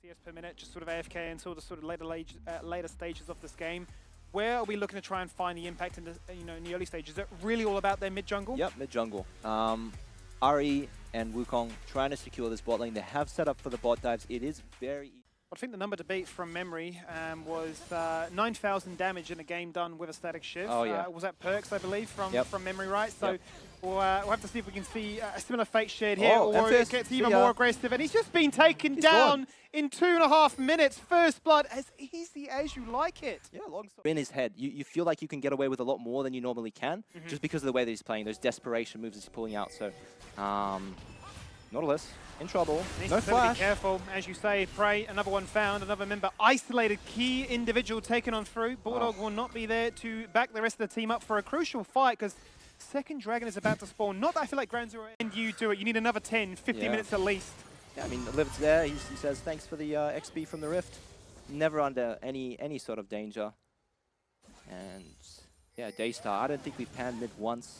FPS per minute, just sort of AFK until the sort of later stages of this game. Where are we looking to try and find the impact in the, in the early stages? Is it really all about their mid jungle? Yep, mid jungle. Ari and Wukong trying to secure this bot lane. They have set up for the bot dives. It is very easy. I think the number to beat from memory was 9,000 damage in a game done with a static shift. Oh, yeah. Was that Perks, I believe, from memory, right? So Yep. we'll have to see if we can see a similar fate shared here, or mfis, it gets even more aggressive. And he's just been taken He's down gone. in 2.5 minutes. First blood, as easy as you like it. Yeah, in his head. You feel like you can get away with a lot more than you normally can, just because of the way that he's playing, those desperation moves he's pulling out. So, Nautilus in trouble. No flash. Be careful, as you say. Prey, another one found, another member isolated, key individual taken on through. Bulldawg will not be there to back the rest of the team up for a crucial fight, because second dragon is about to spawn. Not that I feel like Ground Zero and you do it. You need another 10, 15 minutes at least. Yeah, I mean, Livid's there. He says thanks for the XP from the Rift. Never under any sort of danger. And yeah, Daystar. I don't think we've panned mid once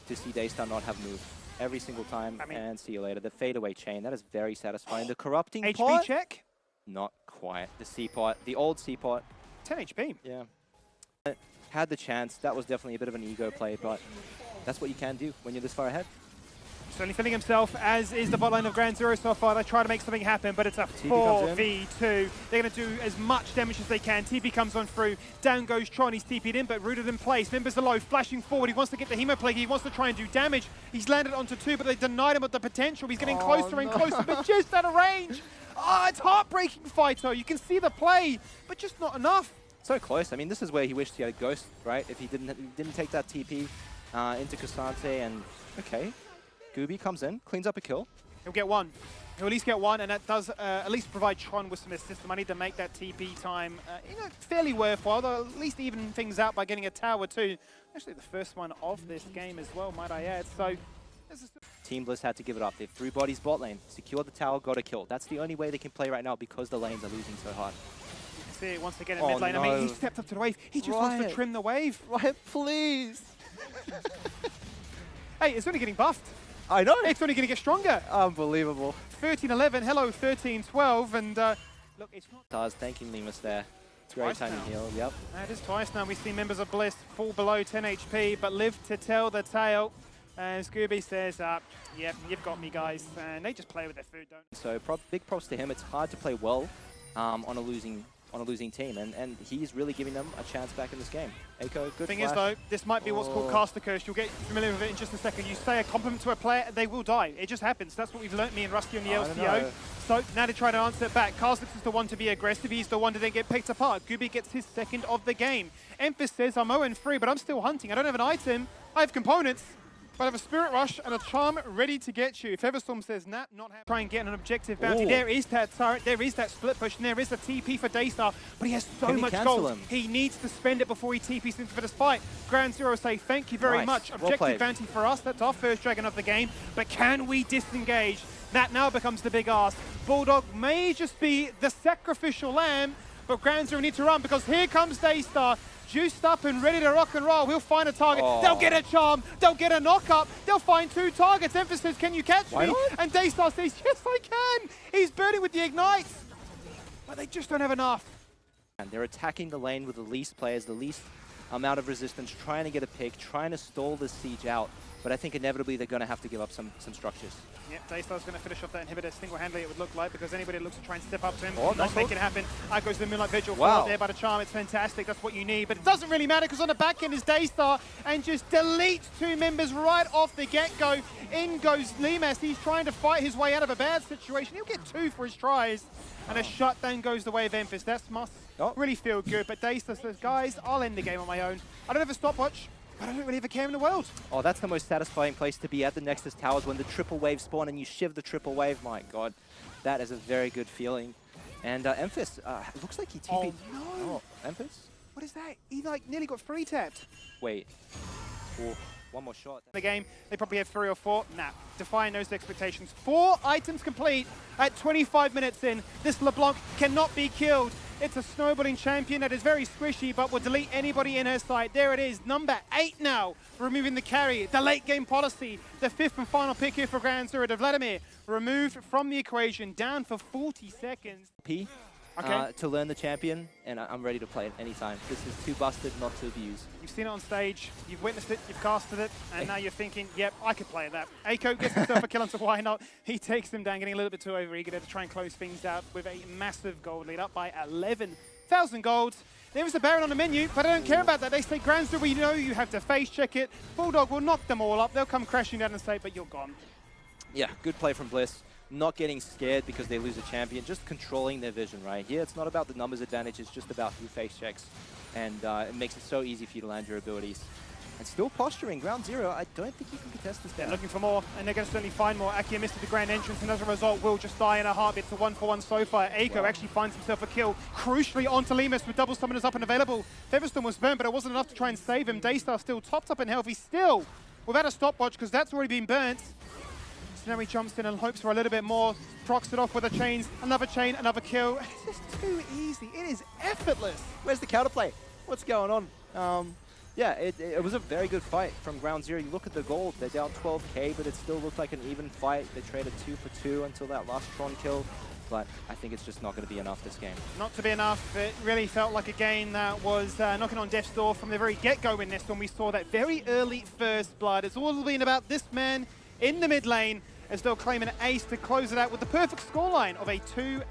to see Daystar not have moved. Every single time, and see you later. The fadeaway chain, that is very satisfying. The corrupting HP pot? check? Not quite. The C-pot, the old C-pot. 10 HP. Yeah. Had the chance. That was definitely a bit of an ego play, but that's what you can do when you're this far ahead. Certainly feeling himself, as is the bot lane of Ground Zero so far. They try to make something happen, but it's a 4v2. They're going to do as much damage as they can. TP comes on through. Down goes Tron. He's TP'd in, but rooted in place. Members are low, flashing forward. He wants to get the Hemoplague. He wants to try and do damage. He's landed onto 2, but they denied him with the potential. He's getting closer and closer, but just out of range. Oh, it's heartbreaking, Fighter. You can see the play, but just not enough. So close. I mean, this is where he wished he had a Ghost, right? If he didn't take that TP into Cassante, and okay. Gooby comes in, cleans up a kill. He'll get one. He'll at least get one, and that does at least provide Tron with some assist. I need to make that TP time fairly worthwhile, though at least even things out by getting a tower too. Actually, the first one of this game as well, might I add. So, Team Bliss had to give it up. They threw bodies bot lane, secured the tower, got a kill. That's the only way they can play right now because the lanes are losing so hard. You can see it once again in mid lane. No. I mean, he stepped up to the wave. He just wants to trim the wave. Riot, please. Hey, it's only getting buffed. I know. It's only going to get stronger. Unbelievable. 13-11. Hello, 13-12. And look, it's not... Stars thanking leemas there. It's great timing heal. Yep. That is twice now. We've seen members of Bliss fall below 10 HP, but live to tell the tale. As Gooby says, yep, you've got me, guys. And they just play with their food, don't they? So big props to him. It's hard to play well on a losing team, and he's really giving them a chance back in this game. Eiko, good thing flash. is though, this might be what's called caster curse. You'll get familiar with it in just a second. You say a compliment to a player, they will die. It just happens. That's what we've learnt, me and Rusty on the LCO. So now they try to answer it back. Karstix is the one to be aggressive. He's the one to then get picked apart. Gooby gets his second of the game. mfis says, I'm 0-3, but I'm still hunting. I don't have an item. I have components. But I have a Spirit Rush and a Charm ready to get you. If Everstorm says, nah, not happy. Try and get an objective bounty. Ooh. There is that turret, there is that split push, and there is a TP for Daystar. But he has so much gold. He needs to spend it before he TPs into this fight. Ground Zero say, thank you very much. Objective bounty for us. That's our first dragon of the game. But can we disengage? That now becomes the big ask. Bulldawg may just be the sacrificial lamb, but Ground Zero need to run because here comes Daystar. Juiced up and ready to rock and roll. We'll find a target. They'll get a charm. They'll get a knock up. They'll find 2 targets. mfis says, can you catch me? And Daystar says, yes, I can. He's burning with the ignites. But they just don't have enough. And they're attacking the lane with the least players, the least amount of resistance, trying to get a pick, trying to stall this siege out. But I think inevitably they're going to have to give up some structures. Yep, Daystar's going to finish off that inhibitor single-handedly, it would look like, because anybody that looks to try and step up to him not make it happen. Out goes the Moonlight Vigil. Wow. There by the charm. It's fantastic. That's what you need. But it doesn't really matter because on the back end is Daystar and just deletes 2 members right off the get-go. In goes leemas. He's trying to fight his way out of a bad situation. He'll get 2 for his tries. And a shutdown goes the way of mfis. That must really feel good. But Daystar says, guys, I'll end the game on my own. I don't have a stopwatch. I don't really have a care in the world. Oh, that's the most satisfying place to be at the Nexus Towers when the triple wave spawn and you shiv the triple wave. My God, that is a very good feeling. And mfis, it looks like he TP'd. Oh, no. Oh, mfis? What is that? He like nearly got free tapped. Wait. Oh, one more shot. The game, they probably have 3 or 4. Nah, defying those expectations. 4 items complete at 25 minutes in. This LeBlanc cannot be killed. It's a snowballing champion that is very squishy, but will delete anybody in her sight. There it is, number 8 now, removing the carry. The late game policy, the 5th and final pick here for Ground Zero to Vladimir, removed from the equation, down for 40 seconds. To learn the champion, and I'm ready to play it anytime. This is too busted not to abuse. You've seen it on stage, you've witnessed it, you've casted it, and now you're thinking, yep, I could play that. Eiko gets himself a kill onto Whynot. He takes him down, getting a little bit too overeager to try and close things out with a massive gold lead, up by 11,000 gold. There is a Baron on the menu, but I don't care about that. They say, Ground Zero, we know you have to face check it. Bulldawg will knock them all up. They'll come crashing down and say, but you're gone. Yeah, good play from Bliss. Not getting scared because they lose a champion, just controlling their vision, right? Here, it's not about the numbers advantage, it's just about who face checks. And it makes it so easy for you to land your abilities. And still posturing, Ground Zero, I don't think you can contest this down. They're looking for more, and they're going to certainly find more. Akia missed the grand entrance, and as a result, will just die in a heartbeat. It's a 1-for-1 so far. Eiko actually finds himself a kill, crucially onto leemas with double summoners up and available. Featherstone was burnt, but it wasn't enough to try and save him. Daystar still topped up in health. He's still without a stopwatch, because that's already been burnt. So now he jumps in and hopes for a little bit more. Procs it off with the chains, another chain, another kill. It's just too easy. It is effortless. Where's the counterplay? What's going on? Yeah, it was a very good fight from Ground Zero. You look at the gold, they're down 12k, but it still looked like an even fight. They traded 2 for 2 until that last Tron kill. But I think it's just not going to be enough this game. Not to be enough. It really felt like a game that was knocking on death's door from the very get-go in this when we saw that very early first blood. It's all been about this man in the mid lane, as they'll claim an ace to close it out with the perfect scoreline of a 2-0.